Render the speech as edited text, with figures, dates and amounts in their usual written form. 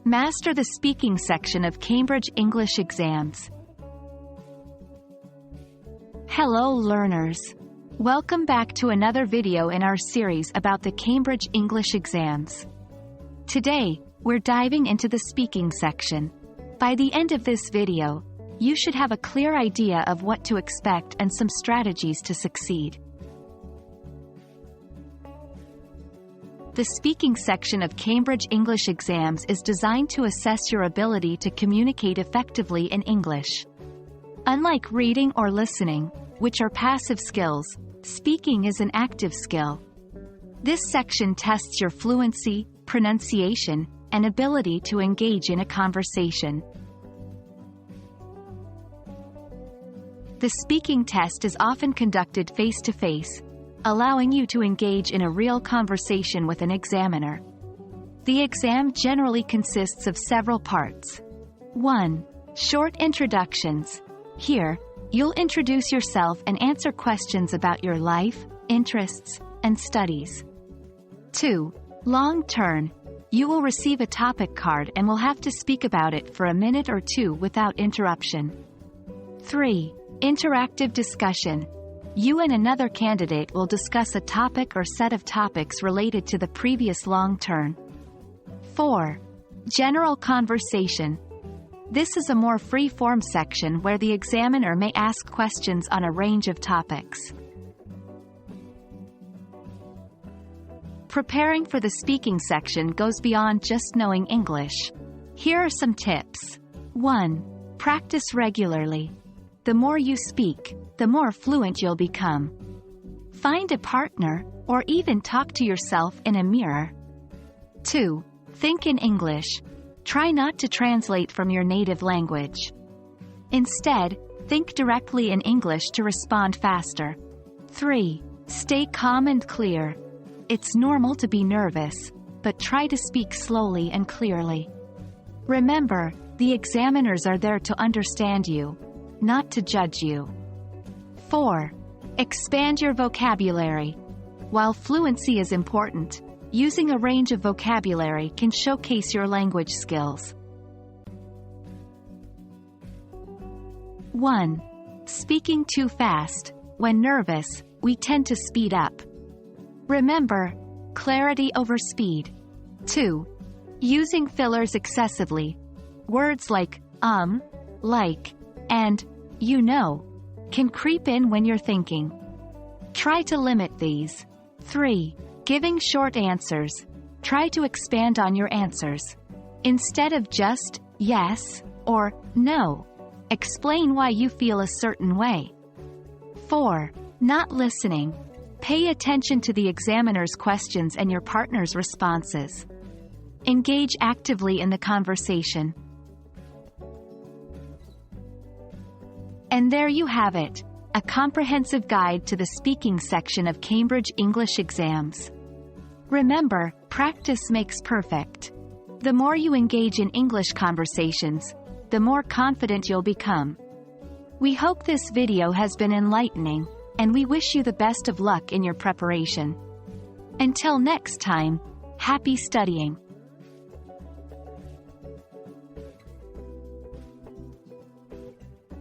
Master the speaking section of Cambridge English exams. Hello learners. Welcome back to another video in our series about the Cambridge English exams. Today, we're diving into the speaking section. By the end of this video, you should have a clear idea of what to expect and some strategies to succeed. The speaking section of Cambridge English exams is designed to assess your ability to communicate effectively in English. Unlike reading or listening, which are passive skills, speaking is an active skill. This section tests your fluency, pronunciation, and ability to engage in a conversation. The speaking test is often conducted face-to-face, allowing you to engage in a real conversation with an examiner. The exam generally consists of several parts. 1. Short introductions. Here, you'll introduce yourself and answer questions about your life, interests, and studies. 2. Long turn. You will receive a topic card and will have to speak about it for a minute or two without interruption. 3. Interactive discussion. You and another candidate will discuss a topic or set of topics related to the previous long turn. 4. General conversation. This is a more free-form section where the examiner may ask questions on a range of topics. Preparing for the speaking section goes beyond just knowing English. Here are some tips. 1. Practice regularly. The more you speak, the more fluent you'll become. Find a partner, or even talk to yourself in a mirror. 2. Think in English. Try not to translate from your native language. Instead, think directly in English to respond faster. 3. Stay calm and clear. It's normal to be nervous, but try to speak slowly and clearly. Remember, the examiners are there to understand you, not to judge you. 4. Expand your vocabulary. While fluency is important, using a range of vocabulary can showcase your language skills. 1. Speaking too fast. When nervous, we tend to speed up. Remember, clarity over speed. 2. Using fillers excessively. Words like, like, and, you know, can creep in when you're thinking. Try to limit these. 3. Giving short answers. Try to expand on your answers. Instead of just, yes, or, no, explain why you feel a certain way. 4. Not listening. Pay attention to the examiner's questions and your partner's responses. Engage actively in the conversation. And there you have it, a comprehensive guide to the speaking section of Cambridge English exams. Remember, practice makes perfect. The more you engage in English conversations, the more confident you'll become. We hope this video has been enlightening, and we wish you the best of luck in your preparation. Until next time, happy studying!